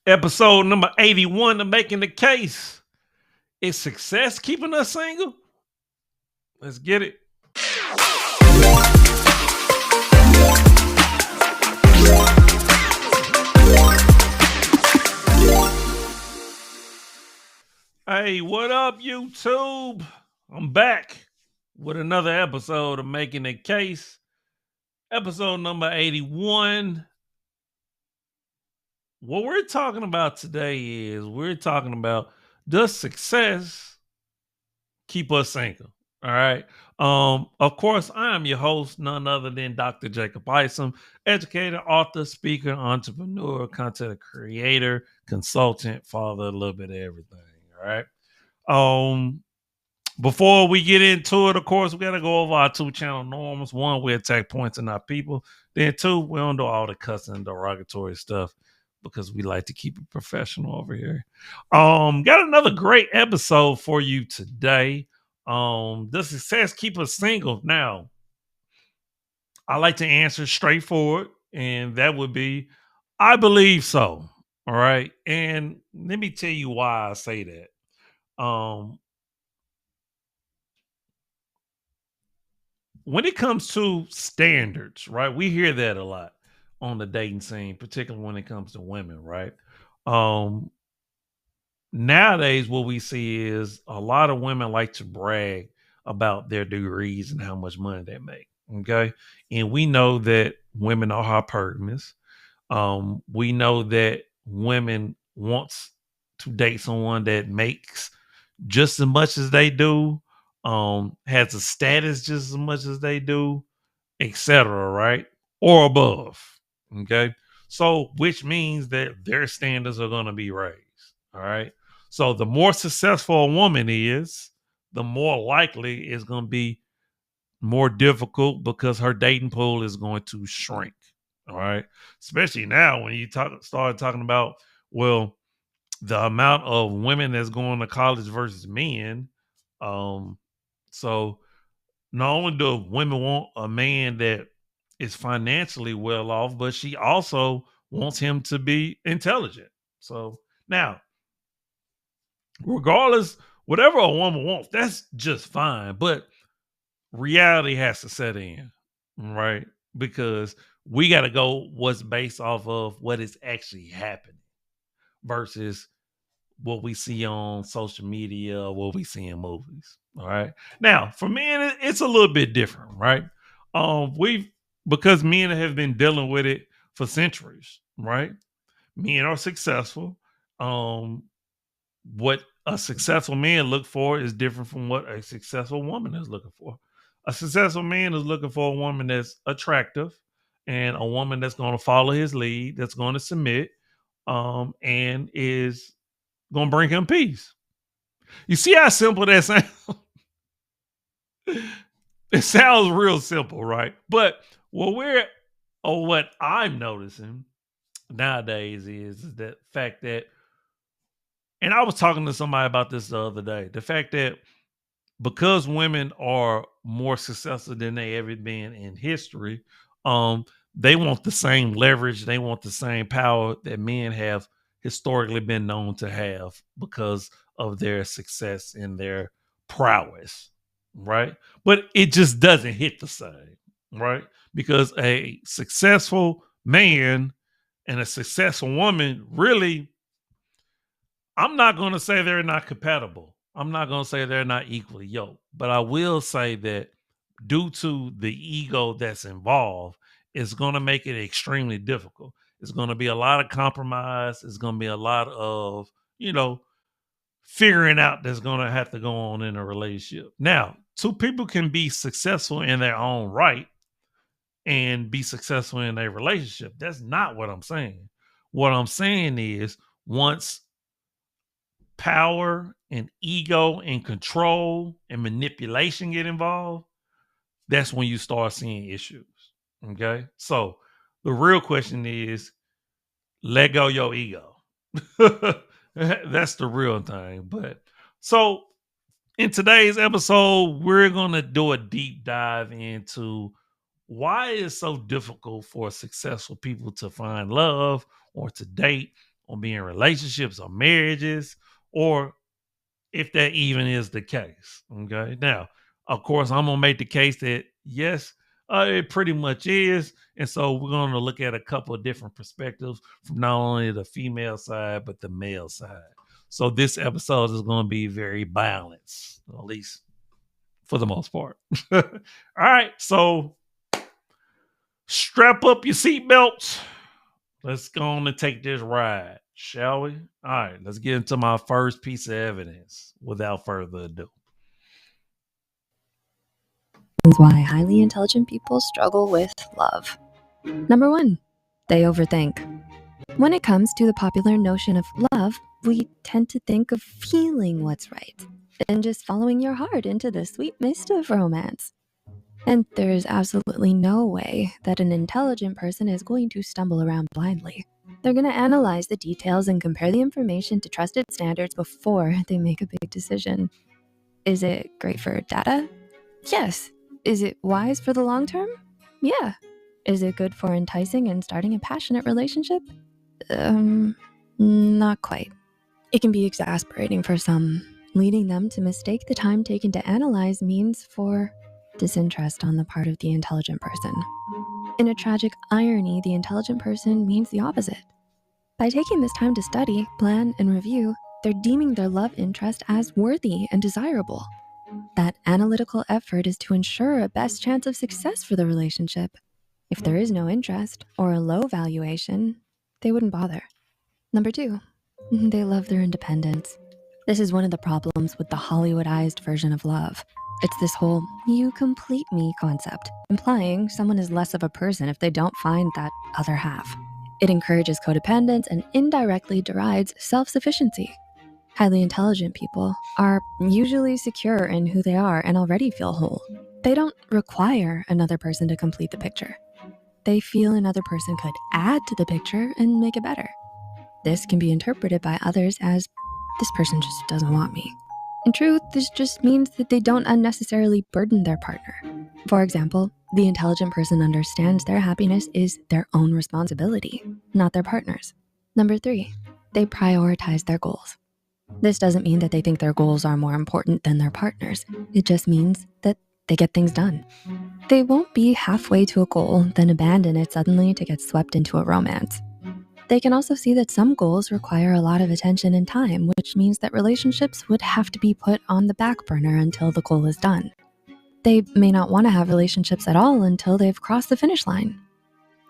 Episode number 81 of Making the Case. Is success keeping us single? Let's get it. Hey, what up, YouTube? I'm back with another episode of Making the Case. Episode number 81. What we're talking about today is we're talking about, does success keep us single? All right. Of course, I am your host, none other than Dr. Jacob Isom, educator, author, speaker, entrepreneur, content creator, consultant, father, a little bit of everything. All right. Um, Before we get into it, of course, we gotta go over our two channel norms. One, we attack points in our people. Then two, we don't do all the cussing and derogatory stuff because we like to keep it professional over here. Got another great episode for you today. Does success keep us single? Now, I like to answer straightforward, and that would be, I believe so. All right. And let me tell you why I say that. When it comes to standards, right? We hear that a lot on the dating scene, particularly when it comes to women, right? Um, Nowadays, what we see is a lot of women like to brag about their degrees and how much money they make. Okay. And we know that women are hypergamous. We know that women wants to date someone that makes just as much as they do, has a status just as much as they do, etc., right? Or above. Okay. So, which means that their standards are going to be raised. All right. So, the more successful a woman is, the more likely it's going to be more difficult because her dating pool is going to shrink. All right. Especially now when you start talking about, well, the amount of women that's going to college versus men. Um, so not only do women want a man that is financially well off, but she also wants him to be intelligent. So now, regardless, whatever a woman wants, that's just fine. But reality has to set in, right? Because we got to go what's based off of what is actually happening versus what we see on social media or what we see in movies. All right. Now, for men, it's a little bit different, right? We've because men have been dealing with it for centuries, right? Men are successful. Um, what a successful man look for is different from what a successful woman is looking for. A successful man is looking for a woman that's attractive and a woman that's going to follow his lead, that's going to submit, and is going to bring him peace. You see how simple that sounds? It sounds real simple, right? But what I'm noticing nowadays is that fact that, and I was talking to somebody about this the other day, the fact that because women are more successful than they ever been in history, um, they want the same leverage, they want the same power that men have historically been known to have because of their success and their prowess, right? But it just doesn't hit the same, right? Because a successful man and a successful woman really, I'm not going to say they're not compatible. I'm not going to say they're not equally yoked, but I will say that due to the ego that's involved, it's going to make it extremely difficult. It's going to be a lot of compromise. It's going to be a lot of, you know, figuring out that's going to have to go on in a relationship. Now, two people can be successful in their own right and be successful in a relationship. That's not what I'm saying. What I'm saying is once power and ego and control and manipulation get involved, that's when you start seeing issues. Okay. So the real question is let go your ego. That's the real thing. But so in today's episode, we're going to do a deep dive into why it's so difficult for successful people to find love or to date or be in relationships or marriages, or if that even is the case. Okay. Now, of course, I'm going to make the case that yes, it pretty much is. And so we're going to look at a couple of different perspectives from not only the female side, but the male side. So this episode is going to be very balanced, at least for the most part. All right. So strap up your seatbelts. Let's go on and take this ride, shall we? All right, let's get into my first piece of evidence without further ado. Why highly intelligent people struggle with love. Number 1, they overthink. When it comes to the popular notion of love, we tend to think of feeling what's right and just following your heart into the sweet mist of romance. And there is absolutely no way that an intelligent person is going to stumble around blindly. They're going to analyze the details and compare the information to trusted standards before they make a big decision. Is it great for data? Yes. Is it wise for the long term? Yeah. Is it good for enticing and starting a passionate relationship? Not quite. It can be exasperating for some, leading them to mistake the time taken to analyze means for disinterest on the part of the intelligent person. In a tragic irony, the intelligent person means the opposite. By taking this time to study, plan, and review, they're deeming their love interest as worthy and desirable. That analytical effort is to ensure a best chance of success for the relationship. If there is no interest or a low valuation, they wouldn't bother. Number 2, they love their independence. This is one of the problems with the Hollywoodized version of love. It's this whole "you complete me" concept, implying someone is less of a person if they don't find that other half. It encourages codependence and indirectly derides self-sufficiency. Highly intelligent people are usually secure in who they are and already feel whole. They don't require another person to complete the picture. They feel another person could add to the picture and make it better. This can be interpreted by others as, this person just doesn't want me. In truth, this just means that they don't unnecessarily burden their partner. For example, the intelligent person understands their happiness is their own responsibility, not their partner's. Number 3, they prioritize their goals. This doesn't mean that they think their goals are more important than their partner's. It just means that they get things done. They won't be halfway to a goal, then abandon it suddenly to get swept into a romance. They can also see that some goals require a lot of attention and time, which means that relationships would have to be put on the back burner until the goal is done. They may not want to have relationships at all until they've crossed the finish line.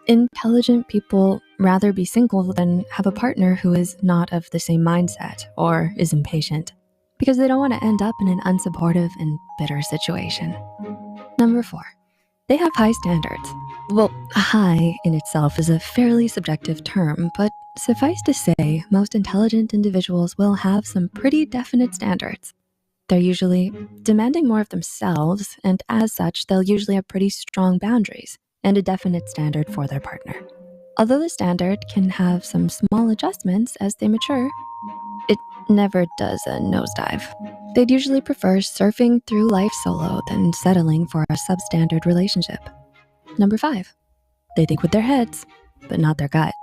Intelligent people rather be single than have a partner who is not of the same mindset or is impatient, because they don't want to end up in an unsupportive and bitter situation. Number 4, they have high standards. Well, high in itself is a fairly subjective term, but suffice to say, most intelligent individuals will have some pretty definite standards. They're usually demanding more of themselves, and as such, they'll usually have pretty strong boundaries and a definite standard for their partner. Although the standard can have some small adjustments as they mature, it never does a nosedive. They'd usually prefer surfing through life solo than settling for a substandard relationship. Number 5, they think with their heads, but not their gut.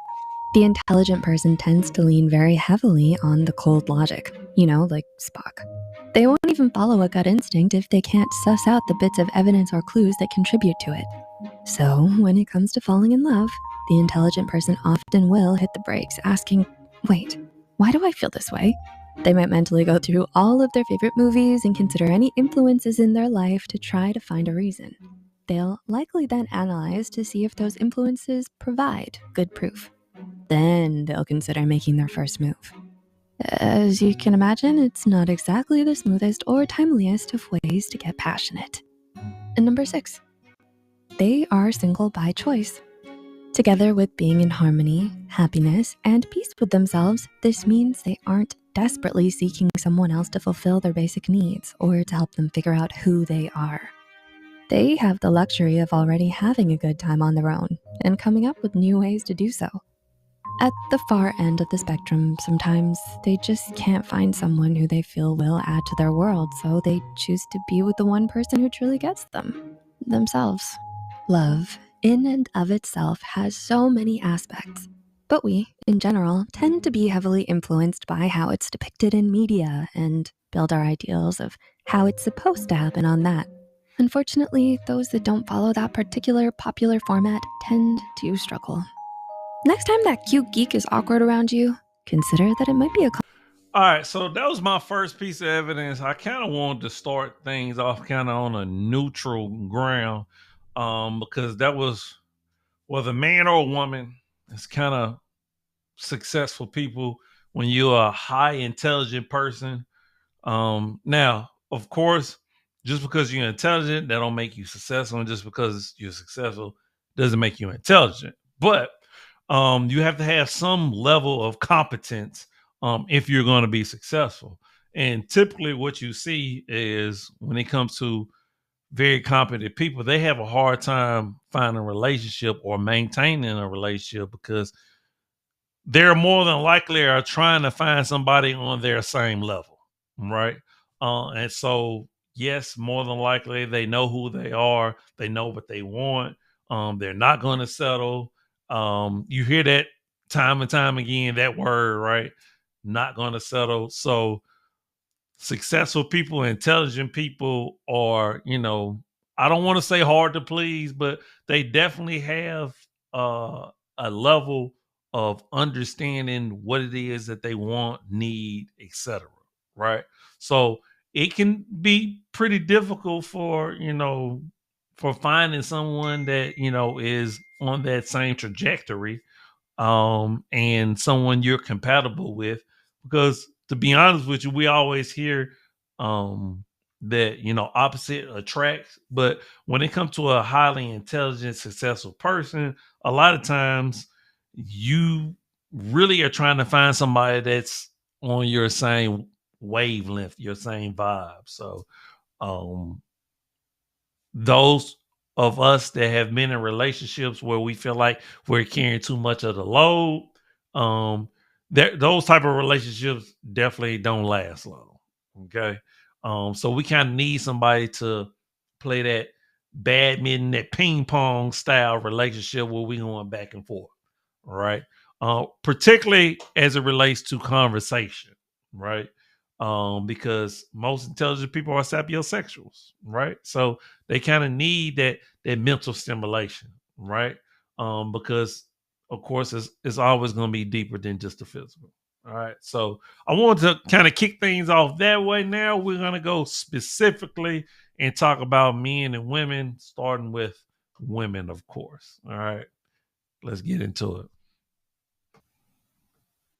The intelligent person tends to lean very heavily on the cold logic, like Spock. They won't even follow a gut instinct if they can't suss out the bits of evidence or clues that contribute to it. So when it comes to falling in love, the intelligent person often will hit the brakes, asking, wait, why do I feel this way? They might mentally go through all of their favorite movies and consider any influences in their life to try to find a reason. They'll likely then analyze to see if those influences provide good proof. Then they'll consider making their first move. As you can imagine, it's not exactly the smoothest or timeliest of ways to get passionate. And number 6, they are single by choice. Together with being in harmony, happiness, and peace with themselves, this means they aren't desperately seeking someone else to fulfill their basic needs or to help them figure out who they are. They have the luxury of already having a good time on their own and coming up with new ways to do so. At the far end of the spectrum, sometimes they just can't find someone who they feel will add to their world, so they choose to be with the one person who truly gets them, themselves. Love, in and of itself, has so many aspects. But we, in general, tend to be heavily influenced by how it's depicted in media and build our ideals of how it's supposed to happen on that. Unfortunately, those that don't follow that particular popular format tend to struggle. Next time that cute geek is awkward around you, consider that it might be a All right, so that was my first piece of evidence. I kind of wanted to start things off kind of on a neutral ground, because that was whether man or woman, it's kind of successful people when you're a high intelligent person. Now, of course, just because you're intelligent, that don't make you successful, and just because you're successful doesn't make you intelligent. But you have to have some level of competence if you're going to be successful. And typically, what you see is when it comes to very competent people, they have a hard time finding a relationship or maintaining a relationship because they're more than likely are trying to find somebody on their same level, right? And so, yes, more than likely they know who they are, they know what they want. They're not going to settle. You hear that time and time again, that word, right? Not going to settle. So successful people, intelligent people are, I don't want to say hard to please, but they definitely have uh, a level of understanding what it is that they want, need, etc. Right? So it can be pretty difficult for for finding someone that is on that same trajectory, and someone you're compatible with. Because to be honest with you, we always hear um, that opposite attracts, but when it comes to a highly intelligent, successful person, a lot of times you really are trying to find somebody that's on your same wavelength, your same vibe. So um, those of us that have been in relationships where we feel like we're carrying too much of the load, um those type of relationships definitely don't last long. Okay. So we kind of need somebody to play that badminton, that ping pong style relationship where we going back and forth, right? Particularly as it relates to conversation, right? Because most intelligent people are sapiosexuals, right? So they kind of need that mental stimulation, right? Because of course it's always going to be deeper than just the physical. All right. So I want to kind of kick things off that way. Now we're going to go specifically and talk about men and women, starting with women, of course. All right. Let's get into it.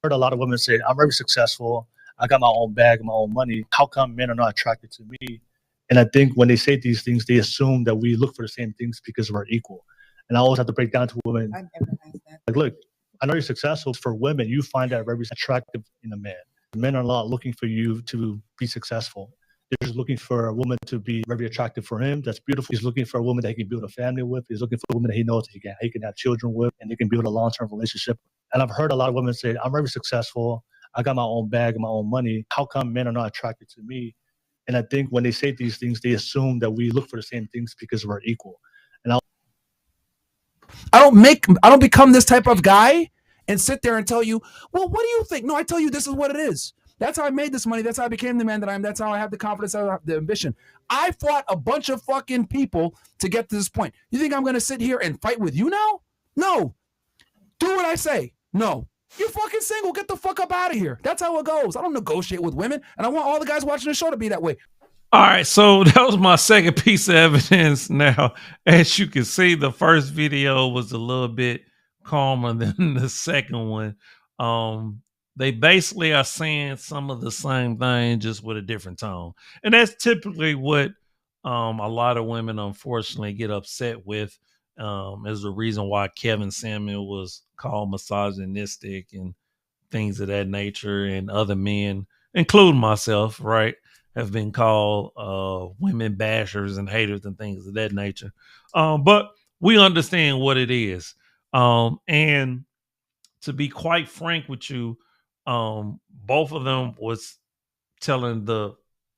Heard a lot of women say, "I'm very successful. I got my own bag, my own money. How come men are not attracted to me?" And I think when they say these things, they assume that we look for the same things because we're equal. And I always have to break down to women, like, look, I know you're successful. For women, you find that very attractive in a man. Men are not looking for you to be successful. They're just looking for a woman to be very attractive for him. That's beautiful. He's looking for a woman that he can build a family with. He's looking for a woman that he knows he can have children with, and they can build a long-term relationship. And I've heard a lot of women say, "I'm very successful. I got my own bag and my own money. How come men are not attracted to me?" And I think when they say these things, they assume that we look for the same things because we're equal. And I don't become this type of guy and sit there and tell you, well, what do you think? No, I tell you this is what it is. That's how I made this money. That's how I became the man that I am. That's how I have the confidence, I have the ambition. I fought a bunch of fucking people to get to this point. You think I'm going to sit here and fight with you now? No. Do what I say. No. You're fucking single. Get the fuck up out of here. That's how it goes. I don't negotiate with women, and I want all the guys watching the show to be that way. All right, so that was my second piece of evidence. Now, as you can see, the first video was a little bit calmer than the second one. They basically are saying some of the same thing, just with a different tone, and that's typically what a lot of women, unfortunately, get upset with. Is the reason why Kevin Samuel was called misogynistic and things of that nature, and other men, including myself, right, have been called women bashers and haters and things of that nature. But we understand what it is. And to be quite frank with you, both of them was telling the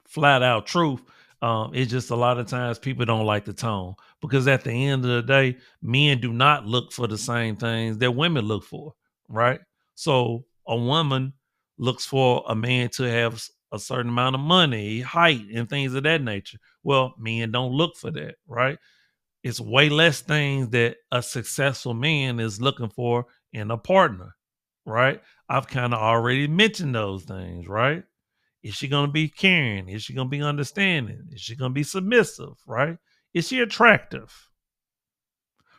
flat out truth. It's just a lot of times people don't like the tone, because at the end of the day, men do not look for the same things that women look for, right? So a woman looks for a man to have a certain amount of money, height, and things of that nature. Well, men don't look for that, right? It's way less things that a successful man is looking for in a partner, right? I've kind of already mentioned those things, right? Is she going to be caring? Is she going to be understanding? Is she going to be submissive, right? Is she attractive?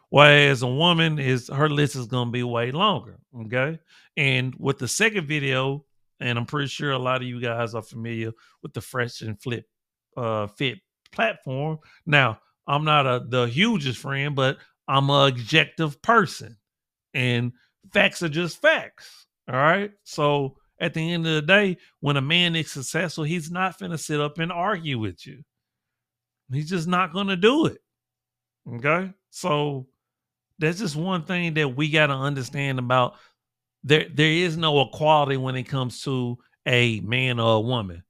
Whereas a woman is her list is gonna be way longer. Okay. And with the second video, and I'm pretty sure a lot of you guys are familiar with the Fresh and Fit platform. Now, I'm not the hugest friend, but I'm an objective person. And facts are just facts. All right. So at the end of the day, when a man is successful, he's not gonna sit up and argue with you. He's just not gonna do it. Okay. So that's just one thing that we got to understand about there is no equality when it comes to a man or a woman,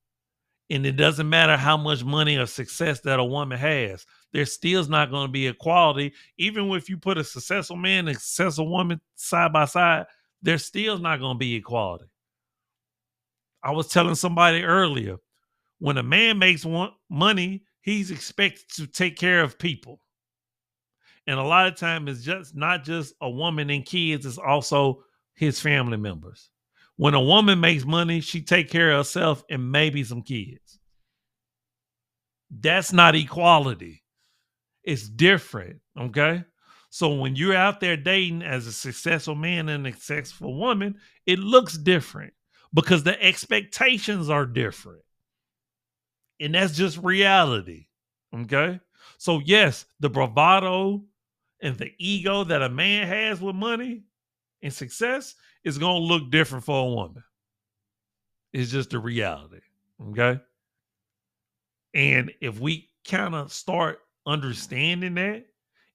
and it doesn't matter how much money or success that a woman has, there still's not going to be equality. Even if you put a successful man and a successful woman side by side, there's still not going to be equality. I was telling somebody earlier, when a man makes money, he's expected to take care of people. And a lot of time it's just not just a woman and kids, it's also his family members. When a woman makes money, she take care of herself and maybe some kids. That's not equality. It's different. Okay. So when you're out there dating as a successful man and a successful woman, it looks different because the expectations are different. And that's just reality. Okay. So yes, the bravado and the ego that a man has with money and success is going to look different for a woman. It's just the reality. Okay. And if we kind of start understanding that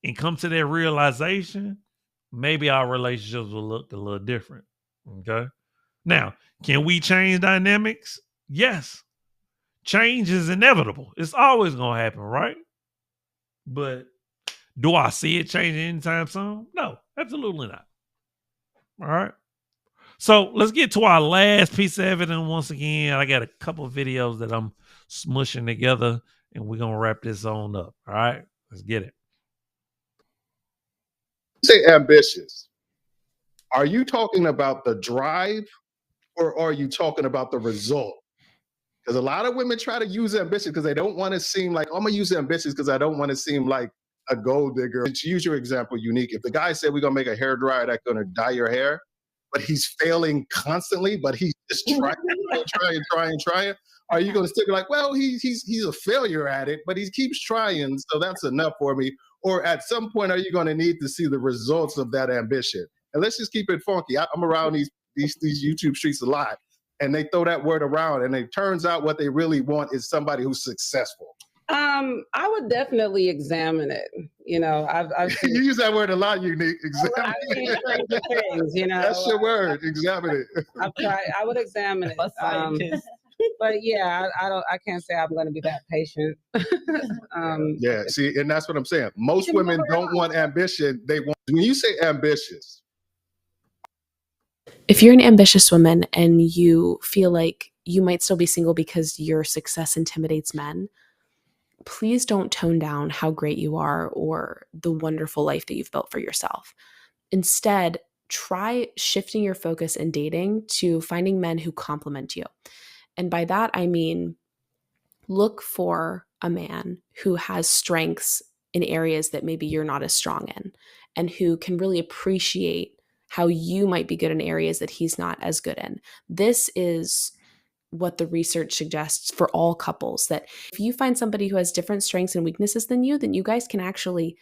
and come to that realization, maybe our relationships will look a little different. Okay. Now, can we change dynamics? Yes. Change is inevitable. It's always going to happen, right? But do I see it changing anytime soon? No, absolutely not. All right. So let's get to our last piece of evidence. Once again, I got a couple of videos that I'm smushing together, and we're going to wrap this on up. All right. Let's get it. Say ambitious. Are you talking about the drive or are you talking about the result? Because a lot of women try to use ambitious because they don't want to seem like, oh, I'm going to use ambitious because I don't want to seem like a gold digger. And to use your example, Unique, if the guy said we're going to make a hair dryer that's going to dye your hair, but he's failing constantly, but he's just trying, are you going to still be like, well, he's a failure at it, but he keeps trying, so that's enough for me? Or at some point, are you going to need to see the results of that ambition? And let's just keep it funky. I'm around these YouTube streets a lot, and they throw that word around, and it turns out what they really want is somebody who's successful. I would definitely examine it. You know, I've you use that word a lot, Unique. Examine it. Things, you know, that's your word. Examine it. I would examine it. But yeah, I can't say I'm going to be that patient. Yeah, see, and that's what I'm saying. Most women don't want ambition. They want, when you say ambitious. If you're an ambitious woman and you feel like you might still be single because your success intimidates men, please don't tone down how great you are or the wonderful life that you've built for yourself. Instead, try shifting your focus in dating to finding men who complement you. And by that, I mean, look for a man who has strengths in areas that maybe you're not as strong in and who can really appreciate how you might be good in areas that he's not as good in. This is what the research suggests for all couples, that if you find somebody who has different strengths and weaknesses than you, then you guys can actually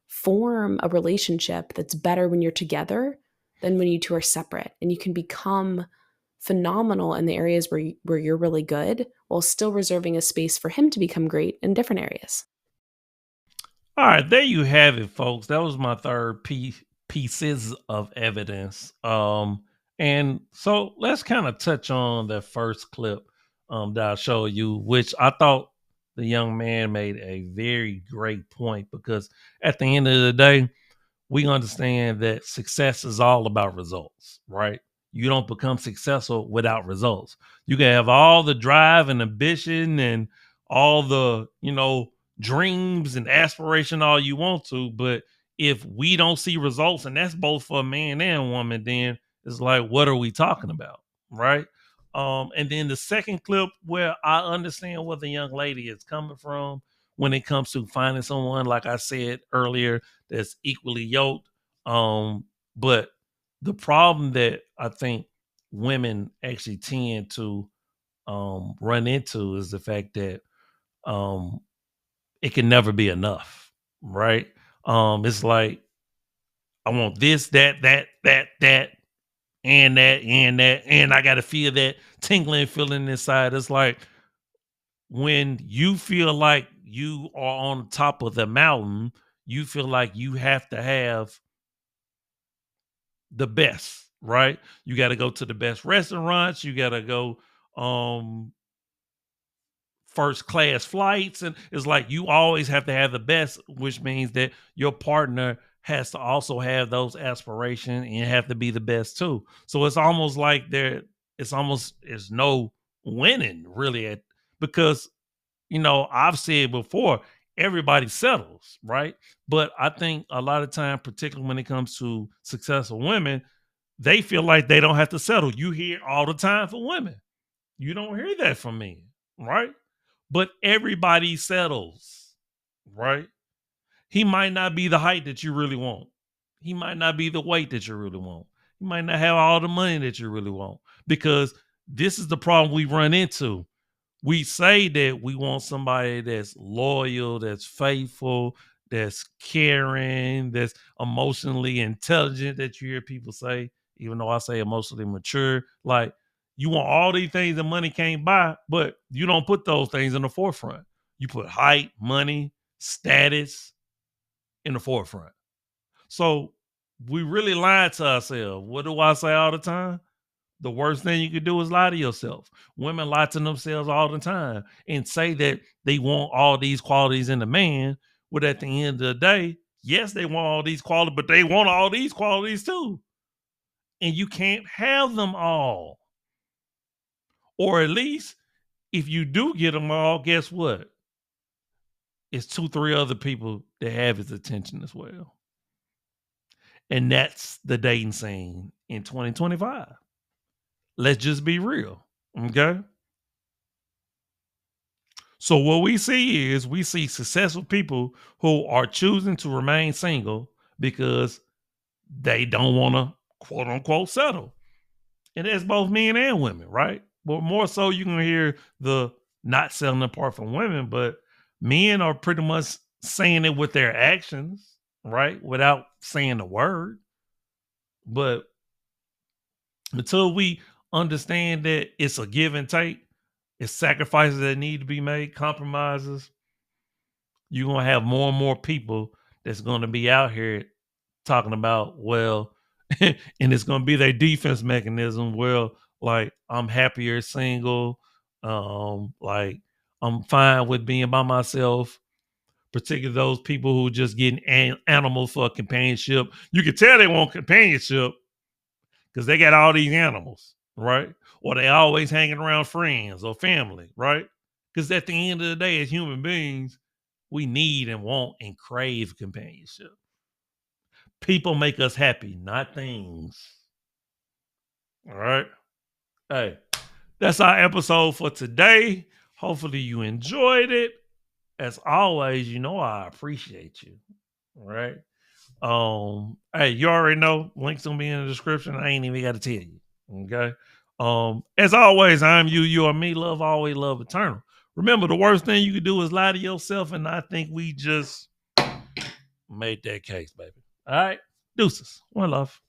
form a relationship that's better when you're together than when you two are separate. And you can become phenomenal in the areas where you're really good while still reserving a space for him to become great in different areas. All right, there you have it, folks. That was my third pieces of evidence. And so let's kind of touch on that first clip that I showed you, which I thought the young man made a very great point, because at the end of the day, we understand that success is all about results, right? You don't become successful without results. You can have all the drive and ambition and all the, dreams and aspiration all you want to, but if we don't see results, and that's both for a man and a woman, then it's like, what are we talking about, right? And then the second clip where I understand where the young lady is coming from when it comes to finding someone, like I said earlier, that's equally yoked. But the problem that I think women actually tend to run into is the fact that it can never be enough, right? It's like, I want this, that, and and I got to feel that tingling feeling inside. It's like when you feel like you are on top of the mountain, you feel like you have to have the best, right? You got to go to the best restaurants. You got to go first class flights. And it's like you always have to have the best, which means that your partner has to also have those aspirations and have to be the best too. So it's almost like there's no winning really because, I've said before, everybody settles, right? But I think a lot of time, particularly when it comes to successful women, they feel like they don't have to settle. You hear it all the time for women. You don't hear that from men, right? But everybody settles, right? He might not be the height that you really want. He might not be the weight that you really want. He might not have all the money that you really want. Because this is the problem we run into. We say that we want somebody that's loyal, that's faithful, that's caring, that's emotionally intelligent, that you hear people say, even though I say emotionally mature. Like, you want all these things that money can't buy, but you don't put those things in the forefront. You put height, money, status in the forefront. So we really lie to ourselves. What do I say all the time? The worst thing you could do is lie to yourself. Women lie to themselves all the time and say that they want all these qualities in a man. But at the end of the day, yes, they want all these qualities, but they want all these qualities too. And you can't have them all. Or at least if you do get them all, guess what? It's 2-3 other people that have his attention as well. And that's the dating scene in 2025. Let's just be real, okay? So what we see successful people who are choosing to remain single because they don't want to, quote unquote, settle. And that's both men and women, right? But more so you can hear the not settling part from women, but men are pretty much saying it with their actions, right? Without saying the word. But until we understand that it's a give and take, it's sacrifices that need to be made, compromises, you're going to have more and more people that's going to be out here talking about, well, and it's going to be their defense mechanism. Well, like, I'm happier single. Like, I'm fine with being by myself. Particularly those people who just getting animals for companionship. You can tell they want companionship because they got all these animals, right? Or they always hanging around friends or family, right? Because at the end of the day, as human beings, we need and want and crave companionship. People make us happy, not things. All right. Hey, that's our episode for today. Hopefully you enjoyed it. As always, I appreciate you. All right. Hey, you already know, links gonna be in the description. I ain't even gotta tell you. Okay. As always, I'm you, you are me, love always, love eternal. Remember, the worst thing you could do is lie to yourself, and I think we just made that case, baby. All right. Deuces. One love.